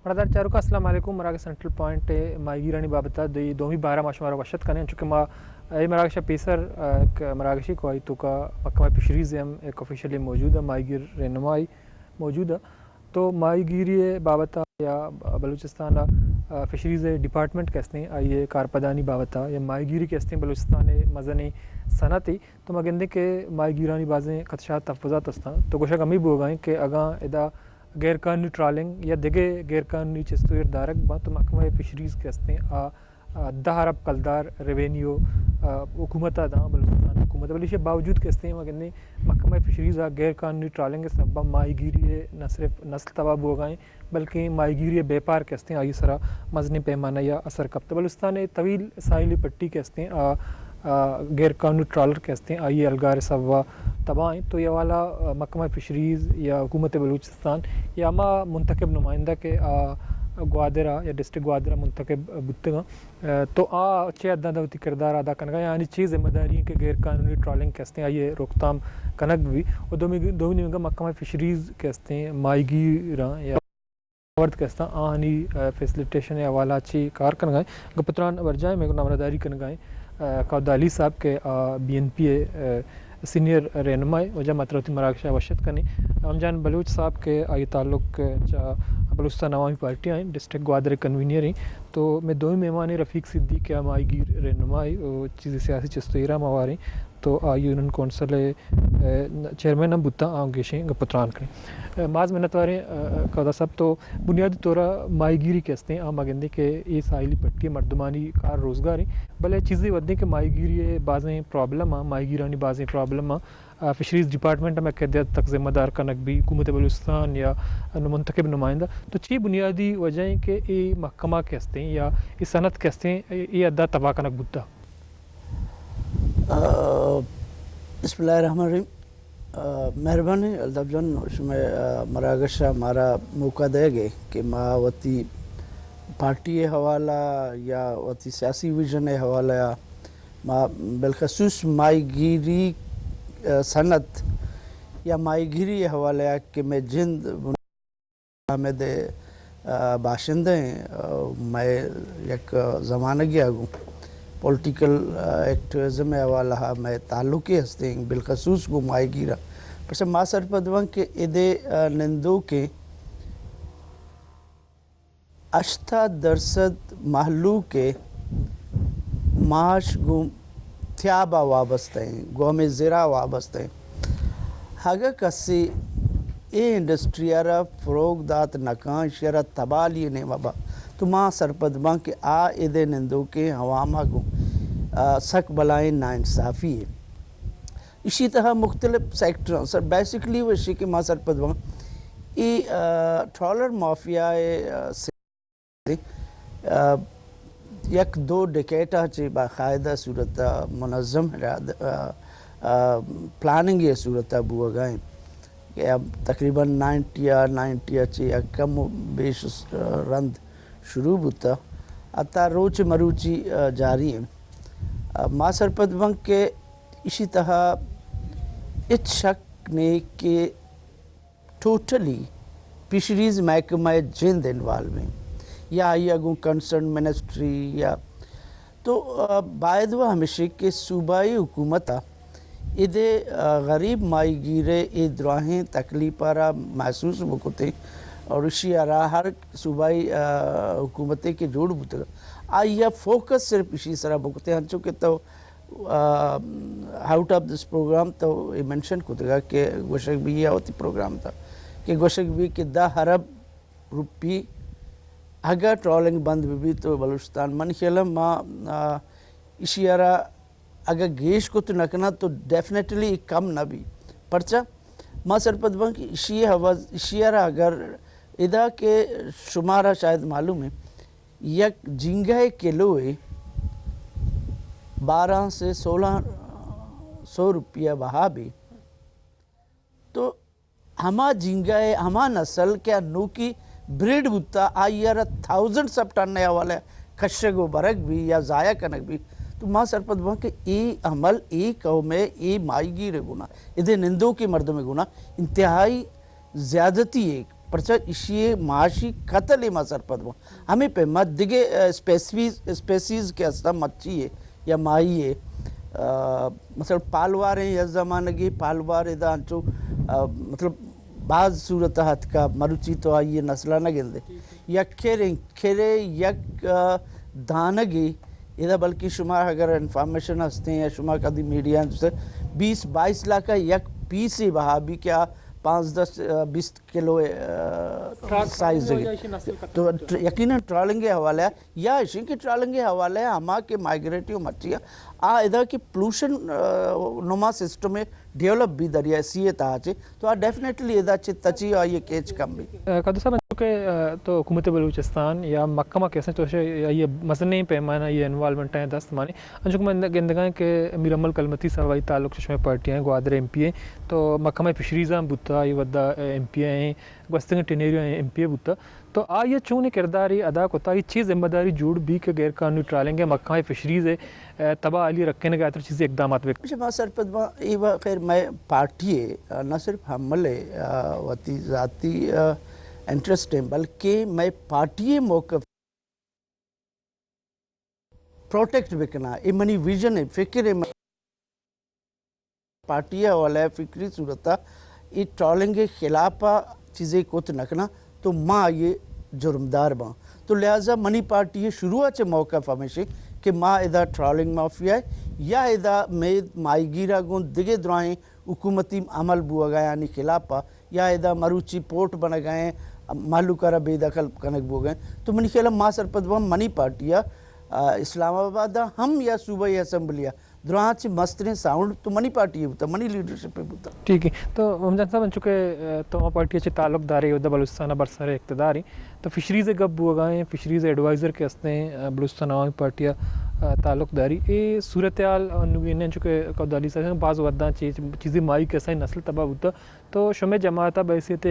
برادر چارو کا السلام علیکم مراکش سینٹرل پوائنٹ ماہی گیرانی بابتا دومی بارہ ماشمارا وشت کریں چونکہ ما ای مراکش پیسر مراکشی کو آئی تو کا محکمہ فشریز ہم ایک آفیشیلی موجود ہے ماہی گیر رہنمائی موجود ہے تو ماہی گیری بابتا یا بلوچستان فشریز ڈپارٹمنٹ کہتے ہیں آئیے کارپدانی بابتا یا ماہی گیری کہتے ہیں بلوچستان مزنی صنعتی تو مگندے کہ ماہی گیرانی بازیں خدشات تحفظات ہستان تو گوشک ہمیں بو گئیں کہ اگاں ادا غیر قانونی ٹرالنگ یا دیگے غیر قانونی چستویر دارک با تو محکمہ فشریز کہتے ہیں 10 ارب کلدار ریونیو حکومت داں بلوچستان حکومت ولی اس باوجود کہتے ہیں مگندے محکمہ فشریز غیر قانونی ٹرالنگ کے سبب ماہی گیری نہ صرف نسل تباہ ہو گئیں بلکہ ماہی گیری بیپار کہتے ہیں آئی سرا مزنی پیمانہ یا اثر کب بلوچستان طویل ساحلی پٹی کہتے ہیں غیر قانونی ٹرالر کہتے ہیں آئیے الگار سوا تباہیں تو یہ والا محکمہ فشریز یا حکومت بلوچستان یا ما منتخب نمائندہ کے گوادرہ یا ڈسٹرک گوادرہ منتخب بتگاں تو اچھے عددی کردار ادا کرنا یعنی چیز ذمہ داری ہیں کہ غیر قانونی ٹرالنگ کہتے ہیں آئیے روکتام کنک بھی اور دومی محکمہ فشریز کہتے ہیں ماہی گیراں یا ورد کہتے ہیں آہنی فیسلیٹیشن یا حوالہ اچھی کار کرنا گائیں گپتران ورجائیں میں نامرداری کرنا گائیں قودالی صاحب کے بی این پی اے سینئر رہنمائی وجہ مطرتی مراکشہ وشت کرنی امجان بلوچ صاحب کے آئی تعلق بلوچستان عوامی پارٹی آئیں ڈسٹرک گوادر کنوینئر ہیں تو میں دوئی مہمان رفیق صدیق کے ماہی گیر رہنمائی چیزیں سیاسی چستویرہ مواریں تو آئی یونین کونسل چیئرمین ہم بتا آؤں گیشیں گپتران کریں معاذ منت واریں قودا صاحب تو بنیادی طورہ ماہی گیری کہتے ہیں آم آگندے کہ یہ ساحلی پٹی مردمانی کار روزگار ہیں بلے چیزیں ودیں کہ ماہی گیری بازیں پرابلم ہیں ماہی گیرانی بازیں پرابلم ہیں فشریز ڈپارٹمنٹ میں قیادت تک ذمہ دار کنک بھی حکومت بلوچستان یا منتخب نمائندہ تو چی بنیادی وجہ ہیں کہ یہ محکمہ کہتے ہیں یا یہ صنعت کہتے ہیں یہ ادا تباہ کنک بتا بسم اللہ الرحمن الرحیم مہربانی الطاف جان اس میں مراکش ہمارا موقع دے گئے کہ ماں وتی پارٹی حوالہ یا وتی سیاسی ویژن حوالہ یا ماں بالخصوص ماہی گیری صنعت یا ماہی گیری حوالہ کہ میں جند میں باشندے ہیں میں یک زمانہ گیا گوں پولیٹیکل ایکٹیویزم حوالہ میں تعلقی ہستے ہیں بالخصوص گو ماہی گیرہ پس ماں سرپدوان کے ادے نندو کے 80% محلو کے معاش گو تھیابا وابستہ ہیں گو میں زرا وابستہ ہیں ہاگا کسی اے انڈسٹری ارہ فروغ دات نکان شیرہ تبالی نے وبا تو ماں سرپدوان کے ادے نندو کے ہواما گو سک بلائیں ناانصافی ہے اسی طرح مختلف سیکٹروں سر بیسکلی وہ اسی کے ماں سرپدوان ای ٹرالر مافیا سے یک دو ڈکیٹا چی باقاعدہ صورت منظم پلاننگ یہ صورت بو گئیں کہ اب تقریباً 90 چی کم و بیش رند شروع ہوتا اتا روچ مروچی جاری ہیں ماں سرپدوان کے اسی طرح اس شک نے کہ ٹوٹلی فشریز محکمہ جند انوالو ہیں یا اگوں کنسرن منسٹری یا تو باید وہ ہمیشہ کہ صوبائی حکومت ادھے غریب ماہی گیرے ادراہیں تکلیفارہ محسوس بکتے اور اسی ارہ ہر صوبائی حکومتے کے جوڑ بکتے آئیا فوکس صرف اسی طرح بکتے ہیں چونکہ تو آؤٹ آف دس پروگرام تو یہ منشن کرتے گا کہ گوشک بھی یہ ہوتی پروگرام تھا کہ گوشک بھی کہ 10 ارب روپی اگر ٹرالنگ بند بھی تو بلوچستان من خیالم ماں اسی ارہ اگر گیش کو تو نکنا تو ڈیفینیٹلی کم نہ بھی پرچہ ماں سرپدوان کی اسی ارہ اگر ادا کے شمارہ شاید معلوم ہے یک جنگہ کلوے 12 سے 1600 روپیہ بہا بھی تو ہما جنگہ ہما نسل کیا نو کی بریڈ بتا آئیر 1000 سب ٹننے والے کشگ و برگ بھی یا ضائع کنک بھی تو ماں سرپدوان کہ ای عمل ای قوم ای ماہی گیر گنا ادھے نندوں کے مردوں میں گنا انتہائی زیادتی ایک پرچہ اسی معاشی قتل ما سرپد وہ ہمیں پہ مت دیگے اسپیسیز کے استا مچھی ہے یا مائی ہے مثلا پالوار ہیں یا زمانگی پالوار ادا انچو مطلب بعض صورتحات کا مروچی تو آئیے نسلہ نہ گل دے یک کھیرے یک دھانگی ادا بلکہ شما اگر انفارمیشن ہستے ہیں یا شما کا دی میڈیا 20-22 لاکھ کا یک پیس ہی بہا بھی کیا 5-10-20 کلو سائز ہے تو یقیناً ٹرالنگ کے حوالے ہے یا اسی کی ٹرالنگ کے حوالے ہے ہما کے مائگریٹیو مچھیا ادا کی پولوشن نما سسٹم میں ڈیولپ بھی دریا سی تاچے تو ڈیفینیٹلی ادا تچی یہ کیچ کم بھی قادر صاحب کہ تو حکومت بلوچستان یا محکمہ کیسے تو یہ مزنی پیمانہ یہ انوالومنٹ ہیں دست مانی انچکہ گندگاہیں کہ امیر عمل کلمتی صاحبائی تعلق چشمہ پارٹیاں ہیں گوادر ایم پی ہیں تو محکمہ فشریزاں بوتا یہ ودا ایم پی ہیں گوستنگ ٹینیریو ایم پی بوتا تو یہ چون کرداری ادا کوتا یہ چیز ذمہ داری جوڑ بھی کہ غیر قانونی ٹرالنگ ہے محکمہ فشریز ہے تباہ علی رکھنے کے اتر چیزیں اقدامات بھی ماں سرپد یہ خیر میں پارٹی ہے نہ صرف حملے وتی ذاتی انٹرسٹ ہے بلکہ میں پارٹی موقف پروٹیکٹ بکنا یہ منی ویژن ہے فکر ہے پارٹی والا ہے فکری صورتہ یہ ٹرالنگ کے خلاف چیزیں کوت نکنا تو ماں یہ جرمدار ماں تو لہٰذا منی پارٹی یہ شروعات موقف ہمیشہ کہ ماں ادا ٹرالنگ مافیا ہے یا ادا میں مائی گیرہ گون دگے درائیں حکومتی عمل بو گئے یعنی خلاف یا ادا مروچی پورٹ بن گئے مالو کرا بے دخل کنک بو گئے تو منی خیال ماں سرپد منی پارٹیا اسلام آباد ہم یا صوبائی اسمبلیاں دراں سے مستریں ساؤنڈ تو منی پارٹی ہوتا منی لیڈرشپ پہ ہوتا ٹھیک ہے تو ممجان صاحب بن چکے تو پارٹی اچھے تعلق داری ہوتا بلوچستان برسر اقتداری تو فشریز گب ہوا گئے فشریز ایڈوائزر کے ہستے ہیں بلوچستان عوامی پارٹیاں تعلق داری یہ صورتحال نگین چکے قدالی صاحب بعض وداں چیزیں مائی کیسا نسل تباہ ہوتا تو شمع جماعت بحیثیت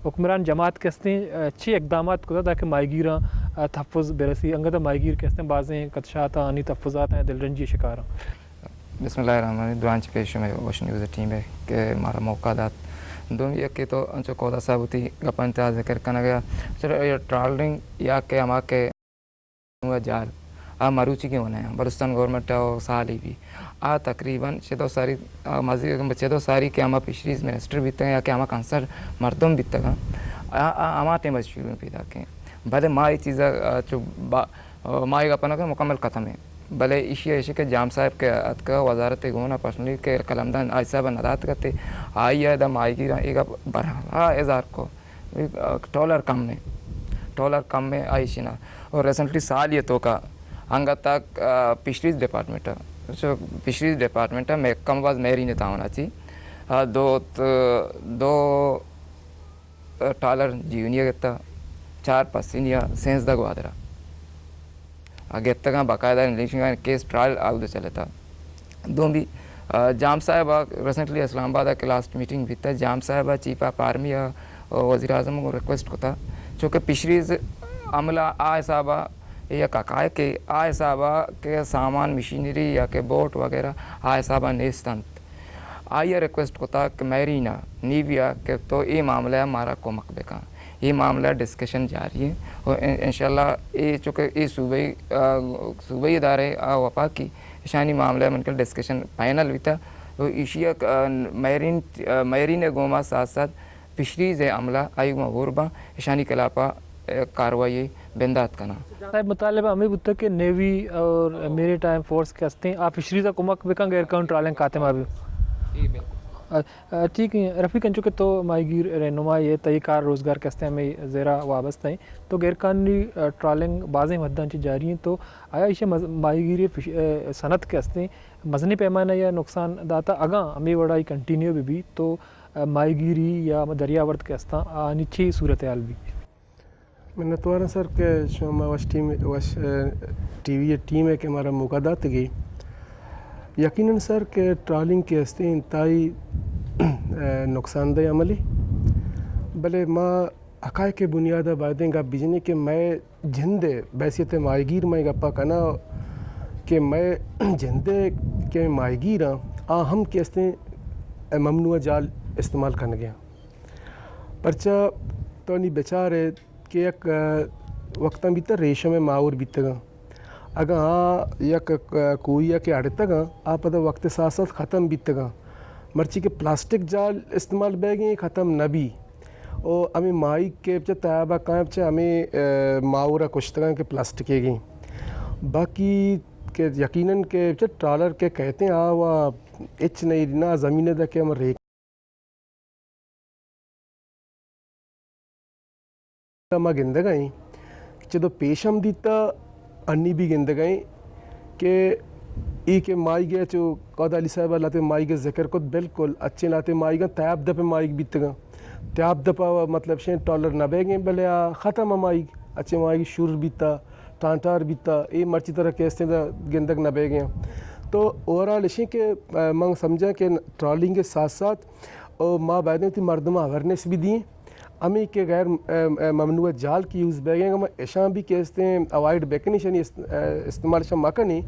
حکمران جماعت کے ہستے ہیں اچھے اقدامات کو تاکہ مائی گیراں تحفظ برسی انگت مائی گیر کے ہستے ہیں بعضیں قدشات آنی تحفظات ہیں دل رنجی شکار ہیں بسم اللہ الرحمن الرحیم دوانچ پیش میں واشن نیوز ٹیم ہے کہ ہمارا موقع دات دوم یہ کہ تو انچو کودا صاحب ہوتی گپن تا ذکر کرنا گیا چلو یہ ٹرالنگ یا کہ ہما کے جال مروچی کے ہونا ہے بلوچستان گورنمنٹ سالی بھی تقریباً چدو ساری مزید چدو ساری کہ ہما فشریز منسٹر بھی تھے یا کہ ہما کنسر مردم بھی تھا ہما ٹیم شروع پیدا کے بھلے ماں یہ چیزیں جو ماں یہ اپنا مکمل ختم ہے بھلے ایشی کہ جام صاحب کے کا وزارت گونا پرسنلی کے قلمدان آج صاحب ندات کرتے آئی ہے دم آئی گی ایک برہا ہزار کو ٹولر کم میں آئی شنا اور ریسنٹلی سال یہ تو کا ہنگا تک فشریز ڈپارٹمنٹ فشریز ڈپارٹمنٹ میں کم باز میری نے تاؤنا چی دو ٹالر جیونیا گتا 4 سینیا سینس دا گوادرا آگے تک باقاعدہ انگلش کیس ٹرائل آگے چلے تھا دو بھی جام صاحب ریسنٹلی اسلام آباد کے لاسٹ میٹنگ بھی تھا جام صاحب چیف آف آرمی وزیر اعظم کو ریکویسٹ کو تھا چونکہ فشریز عملہ صاحبہ یا کاکائے کہ صاحبہ کے سامان مشینری یا کہ بوٹ وغیرہ صاحبہ نیستنت آئیے ریکویسٹ کو تھا کہ میرینا نیویا کہ تو یہ معاملہ ہمارا کو مقبے کا یہ معاملہ ڈسکشن جاری ہے اور انشاءاللہ یہ چونکہ یہ صوبائی ادارے وفا کی شانی معاملہ من کے ڈسکشن فائنل بھی تھا تو ایشیا میرین گوما ساتھ ساتھ فشریز عملہ آئی گما غوربا شانی کلاپا کاروائی بندات کرنا صاحب مطالبہ ہمیں بتا کہ نیوی اور میری ٹائم فورس کے ہستے ہیں آپ فشریز کا کمک بکن غیر قانونی ٹرالنگ کاتمہ بھی ٹھیک ہے رفیق ان چکے تو مائی گیر رہنما یہ تئی کار روزگار کے ہستے ہمیں زیرہ وابستہ ہیں تو غیر قانونی ٹرالنگ بعضیں مددان چی جاری ہیں تو آیا اسے مائی گیری صنعت کے ہستے ہیں مزنی پیمانہ یا نقصان داتا اگاں ہمیں وڑائی کنٹینیو بھی تو مائی گیری یا دریاورد کے ہستاں نیچے صورتحال بھی میں نتوارا سر کہ شما وش ٹی وی ٹیم ہے کہ ہمارا موقع دات گئی یقیناً سر کہ ٹرالنگ کے ہستے انتہائی نقصان دہ عملی بلے ماں حقائق کے بنیادہ بائدیں گا بجنے کہ میں جھندے بحیثیت ماہی گیر میں گپا کنا کہ میں جھندے کے ماہی گیر ہم کے ہستے ممنوع جال استعمال کرنے گیا پرچہ تو نہیں بیچارے کہ یک وقتاً بیتا ریشم ماور بیتا گا اگر ہاں یک کوئی ہے کہ اڑتا گا آپ پتہ وقت ساتھ ساتھ ختم بیتا گا مرچی کے پلاسٹک جال استعمال بے گئے ختم نہ بھی اور ہمیں مائی کے بچہ تیابہ کائیں بچہ ہمیں ماورہ کشتگاں کے پلاسٹک گئیں باقی کہ یقیناً کہ بچہ ٹرالر کے کہتے ہیں وہ اچ نہیں نہ زمینہ دا کہ ہم ریک ما گندہ گئیں چدو پیشم دیتا انی بھی گندہ گئیں کہ ای کے مائی گئے چو قود علی صاحبہ لاتے مائی گئے ذکر کو بالکل اچھے لاتے مائی گئے تیاب دپے مائی بیت گئے تیاب دپا مطلب شین ٹالر نہ بے گئیں بلے ختم مائی اچھے مائی شور بیتا ٹانٹار بیتا اے مرچی طرح کیستے دا گندگ نہ بے گئیں تو اوورال اشیں کہ میں سمجھا کہ ٹرالنگ کے ساتھ ساتھ ماں بیدیں تھی مردمہ اویرنیس بھی دیں ہمیں کہ غیر ممنوع جال کی یوز بے گئے ہم ایشاں بھی کہتے ہیں اوائڈ بیکنی شنی استعمال شاں مکنی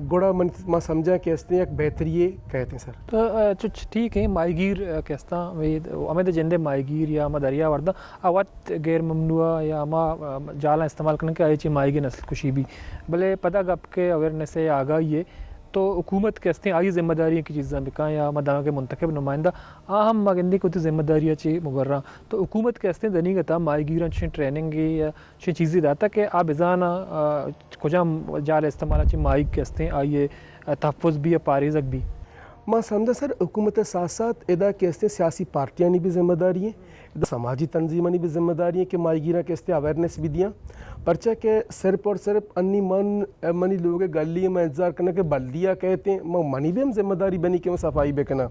گوڑا میں سمجھا کہتے ہیں ایک بہتریے کہتے ہیں سر تو ٹھیک ہے مائی گیر کہستا ہمیں تو جندے مائی گیر یا ہمیں دریا وردہ آوات غیر ممنوع یا ہمیں جالاں استعمال کرنے کے آئی چی مائی گیر نسل کشی بھی بلے پتہ گپ کے اویرنیس ہے یا آگاہی ہے تو حکومت کہتے ہیں آئی ذمہ داریاں کی چیزاں بکائیں یا مدانوں کے منتخب نمائندہ ہم مگندی کو تو ذمہ داریاں چی مگرہ تو حکومت کہتے ہیں دنی گتا مائی گیران چین ٹریننگ یا چین چیزیں داتا کہ آپ ازانا کجا جال استعمال چین مائی کہتے ہیں آئیے تحفظ بھی یا پاریزک بھی میں سمجھا سر حکومت ساتھ ساتھ ادا کہتے ہیں سیاسی پارٹیاں نہیں بھی ذمہ داری ہیں ادا سماجی تنظیمیں نہیں بھی ذمہ داری ہیں کہ مائی گیران کہتے ہیں اویرنیس بھی دیا پرچہ کہ صرف اور صرف انی منی لوگ گلی میں انتظار کرنا کہ بلدیہ کہتے ہیں میں منی بھی ہم ذمہ داری بنی کہ میں صفائی بکنا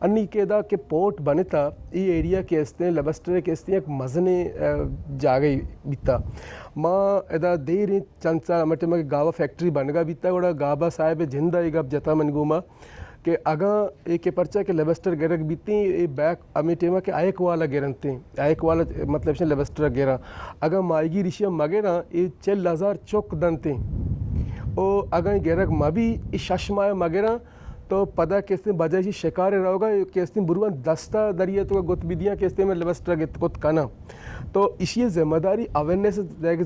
انی کہ ادا کہ پورٹ بنے تھا یہ ایریا کہتے ہیں لبسٹر کہتے ہیں ایک مزنے جاگئی بیتا ماں ادا دیر چند سال ہمیں کہ گاوا فیکٹری بن گا بیتا گوڑا گابا صاحب جھندہ ایک اب جتا من گوما کہ اگاں ایک پرچہ کہ لیبسٹر گرک بیتی ہیں بیک ہمیں ٹیمہ کہ آئیک والا گرنتے ہیں آئیک والا مطلب شن لیبسٹر گرہ اگاں مائی گی رشیہ مگرہ یہ 40,000 چوک دنتے ہیں اور اگاں گرک مبی یہ ششمائے مگرہ تو پدا کہتے ہیں بجائے شکار رہو گا کہتے ہیں بروان دستہ دریئے تو گت بھی دیا کہتے ہیں میں لیبسٹر گت کنا تو اسی ذمہ داری اویرنیس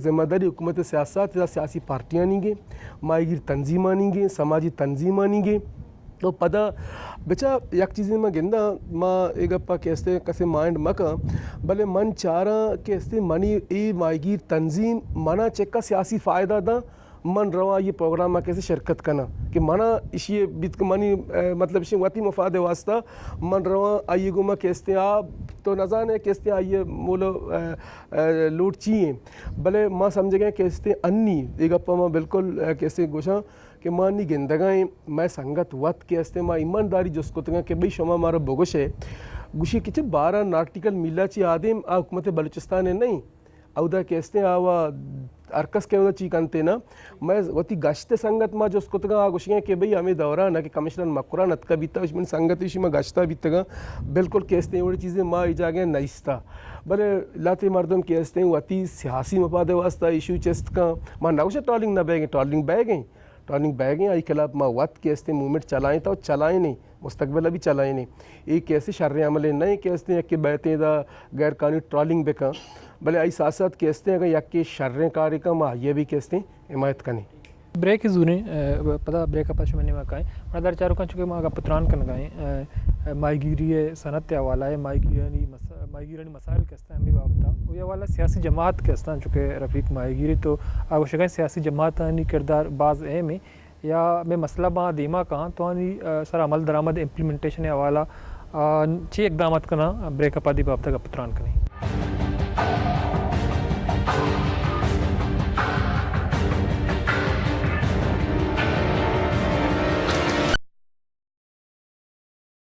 ذمہ داری حکومت سیاست سیاسی پارٹیاں نہیں گے مائی گیر تنظیمیں نہیں گے سماجی تنظیمیں نہیں گے تو پدا بچا یک چیزیں میں گندہ ماں ایک اپا کہتے ہیں کسے مائنڈ مکا بلے من چارا کہتے ہیں منی ای مائی گیر تنظیم منا چکا سیاسی فائدہ دا من رواں یہ پروگرام میں کیسے شرکت کرنا کہ منا اسی بیت کو منی مطلب اسی واتی مفاد واسطہ من رواں آئیے گو میں کہتے ہیں آپ تو نظان ہے کہتے ہیں آئیے مولو لوٹ چیئیں بلے ماں سمجھے گئے کہتے ہیں انی ایک اپا ماں بالکل کہتے ہیں گوشاں کہ ماں نی گندگائیں میں سنگت وقت کے استے ماں ایمانداری جس کو تنگا کہ بھئی شما مارا بگوش ہے گوشی کچھ 12 نارٹیکل میلا چی آدم حکومت بلوچستان ہے نہیں او دا کہتے ہیں آوا ارکس کے ودا چی کنتے نا میں وتی گشت سنگت ما جس کو تنگا گوشی ہیں کہ بھئی ہمیں دوران ہے کہ کمشنر مقرہ نتکا بیتا اس من سنگت اسی میں گشتا بیتا گا بالکل کہتے ہیں وڑی چیزیں ماں ایجاگیں نائستا بلے لاتے مردم کہتے ہیں وتی سیاسی مفاد واسطہ ایشو چست کا ماں ناوشہ ٹالنگ نہ بیگیں ٹالنگ بیگیں ٹرننگ بیگیں آئی خلاف ما وقت کے استے موومنٹ چلائیں تا چلائیں نہیں مستقبل ابھی چلائیں نہیں ایک کیسے شرع عملیں نہیں کہتے ہیں کہ بیتیں دا غیر قانونی ٹرالنگ بکا بلے آئی ساتھ ساتھ کہتے ہیں کہ یک کے شرع کاری کا ما یہ بھی کہتے ہیں حمایت کریں بریک زوریں پتہ بریک اپ شمنے میں کہیں مردار چاروں کا چونکہ ماں پتران کن گائیں مائی گیری صنعت حوالہ ہے مائی گیرانی مسائل کہستا ہے ہمیں بابتا وہ یہ حوالہ سیاسی جماعت کہستا ہے چونکہ رفیق مائی گیری تو آگو شکائیں سیاسی جماعت آنی کردار بعض اہم ہے یا میں مسئلہ باں دیما کہاں تو آنی سر عمل درآمد امپلیمنٹیشن حوالہ چی اقدامات کنا بریک اپ آدھی بابتا کا پتران کنیں